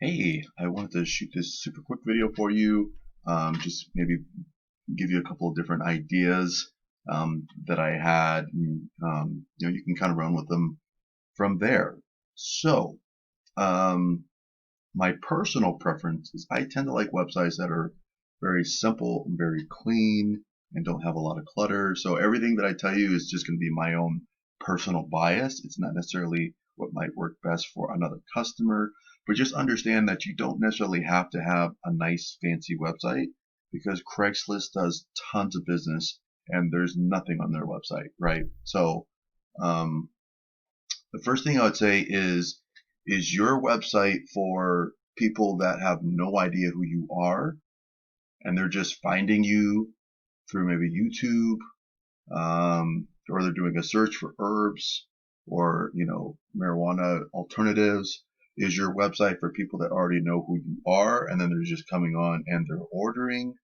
Hey, I wanted to shoot this super quick video for you. Just maybe give you a couple of different ideas that I had. And, you can kind of run with them from there. So, um, my personal preference is I tend to like websites that are very simple and very clean and don't have a lot of clutter. So everything that I tell you is just going to be my own personal bias. It's not necessarily what might work best for another customer, but just understand that you don't necessarily have to have a nice fancy website because Craigslist does tons of business and there's nothing on their website, right? So, um, the first thing I would say is your website for people that have no idea who you are and they're just finding you through maybe YouTube, or they're doing a search for herbs or marijuana alternatives. Is your website for people that already know who you are and then they're just coming on and they're ordering?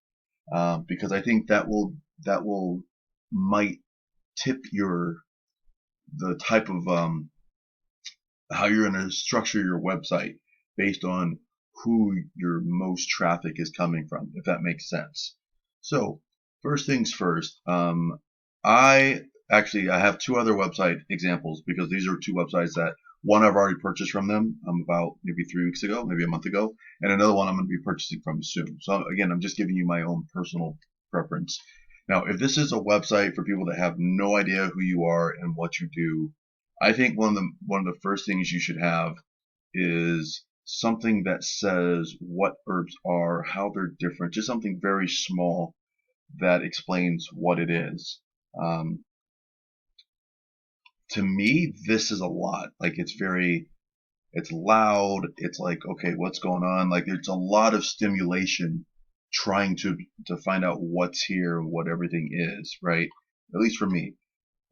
Because I think that will might tip the type of how you're going to structure your website based on who your most traffic is coming from, if that makes sense. So first things first, I I have two other website examples because these are two websites that one I've already purchased from them about maybe 3 weeks ago, maybe a month ago, and another one I'm going to be purchasing from soon. So again, I'm just giving you my own personal preference. Now, if this is a website for people that have no idea who you are and what you do, I think one of the first things you should have is something that says what herbs are, how they're different, just something very small that explains what it is. Um, to me, this is a lot. Like it's loud. It's like, okay, what's going on? Like it's a lot of stimulation trying to find out what's here and what everything is, right? At least for me.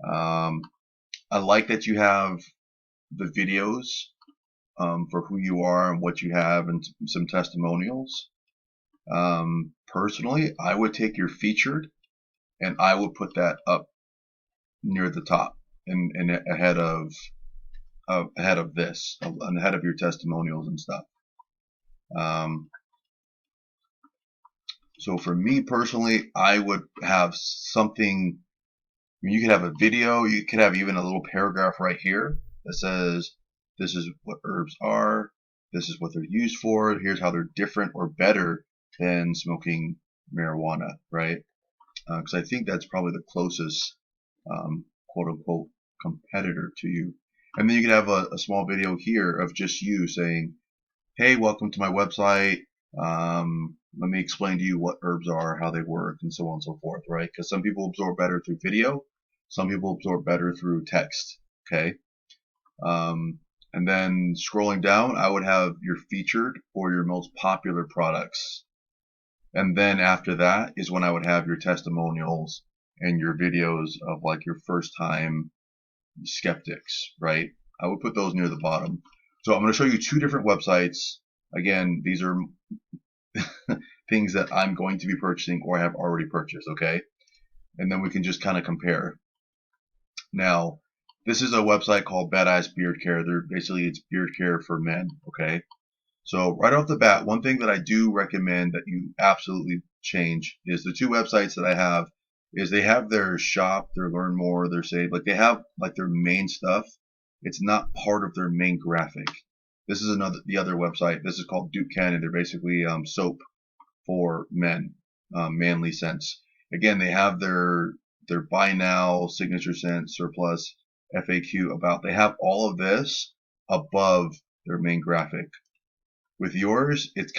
Um, I like that you have the videos for who you are and what you have and some testimonials. Personally, I would take your featured and I would put that up near the top and ahead of this, and ahead of your testimonials and stuff. Um, so for me personally, I would have something. I mean, you could have a video. You could have even a little paragraph right here that says, "This is what herbs are. This is what they're used for. Here's how they're different or better than smoking marijuana." Right? Because I think that's probably the closest quote unquote competitor to you. And then you could have a small video here of just you saying, "Hey, welcome to my website. Let me explain to you what herbs are, how they work, and so on and so forth," right? Because some people absorb better through video, some people absorb better through text. Okay. Um, and then scrolling down, I would have your featured or your most popular products. And then after that is when I would have your testimonials and your videos of like your first time skeptics, right? I would put those near the bottom. So I'm going to show you two different websites. Again, these are things that I'm going to be purchasing or have already purchased, okay? And then we can just kind of compare. Now, this is a website called Badass Beard Care. It's beard care for men, okay? So right off the bat, one thing that I do recommend that you absolutely change is the two websites that I have is they have their shop, their learn more, their save, like they have like their main stuff. It's not part of their main graphic. This is the other website. This is called Duke Cannon. They're basically soap for men, manly scents. Again, they have their buy now, signature scent, surplus, FAQ about. They have all of this above their main graphic. With yours, it's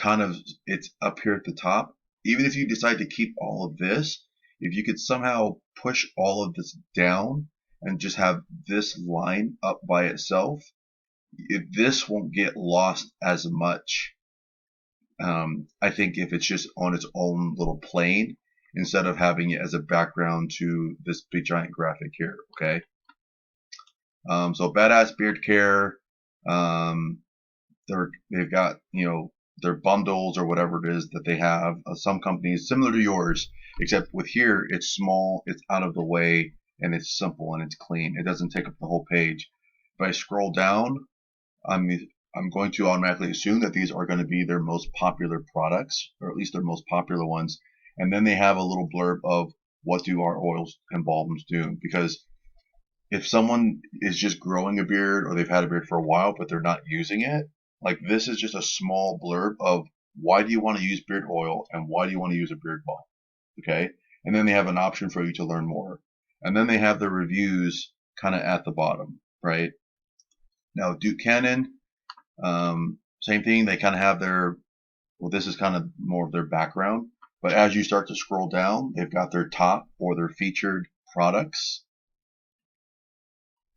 up here at the top. Even if you decide to keep all of this, if you could somehow push all of this down and just have this line up by itself, this won't get lost as much. I think if it's just on its own little plane instead of having it as a background to this big giant graphic here. Okay. So Badass Beard Care. Um, they've got their bundles or whatever it is that they have. Some companies similar to yours, except with here it's small, it's out of the way, and it's simple and it's clean. It doesn't take up the whole page. If I scroll down, I'm going to automatically assume that these are going to be their most popular products, or at least their most popular ones. And then they have a little blurb of what do our oils and balms do. Because if someone is just growing a beard or they've had a beard for a while but they're not using it, like this is just a small blurb of why do you want to use beard oil and why do you want to use a beard balm. Okay? And then they have an option for you to learn more. And then they have the reviews kind of at the bottom, right? Now, Duke Cannon, same thing. They kind of have their, well, this is kind of more of their background. But as you start to scroll down, they've got their top or their featured products.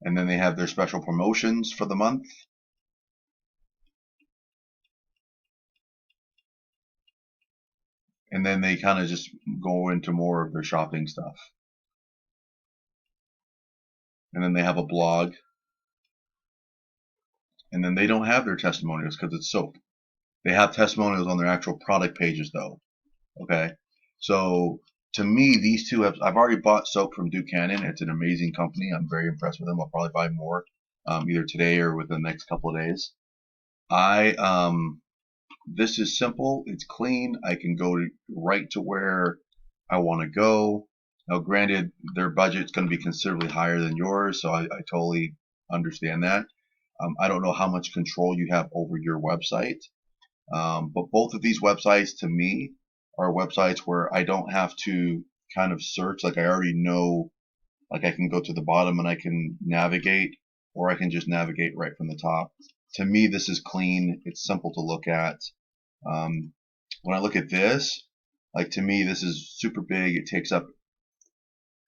And then they have their special promotions for the month. And then they kind of just go into more of their shopping stuff. And then they have a blog. And then they don't have their testimonials because it's soap. They have testimonials on their actual product pages though. Okay. So to me, these two have, I've already bought soap from Duke Cannon. It's an amazing company. I'm very impressed with them. I'll probably buy more, either today or within the next couple of days. This is simple. It's clean. I can go right to where I want to go. Now, granted, their budget's going to be considerably higher than yours, so I totally understand that. I don't know how much control you have over your website, but both of these websites, to me, are websites where I don't have to kind of search. Like I already know, like I can go to the bottom and I can navigate, or I can just navigate right from the top. To me, this is clean. It's simple to look at. When I look at this, like to me, this is super big. It takes up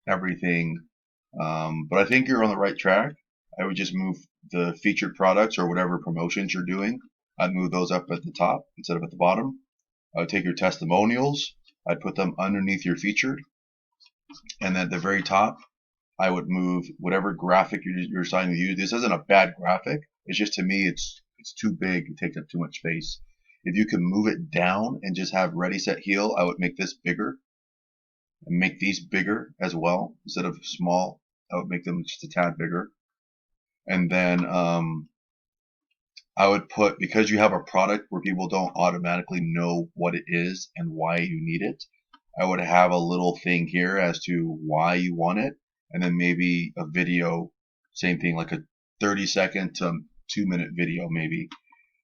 everything. But I think you're on the right track. I would just move the featured products or whatever promotions you're doing. I'd move those up at the top instead of at the bottom. I would take your testimonials. I'd put them underneath your featured. And then at the very top, I would move whatever graphic you're deciding to use. This isn't a bad graphic. It's just, to me, it's too big. It takes up too much space. If you can move it down and just have ready, set, heal, I would make this bigger and make these bigger as well. Instead of small, I would make them just a tad bigger. And then I would put, because you have a product where people don't automatically know what it is and why you need it, I would have a little thing here as to why you want it, and then maybe a video, same thing, like a 30-second to 2-minute video maybe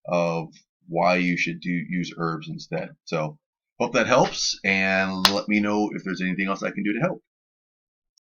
of why you should use herbs instead. So hope that helps, and let me know if there's anything else I can do to help.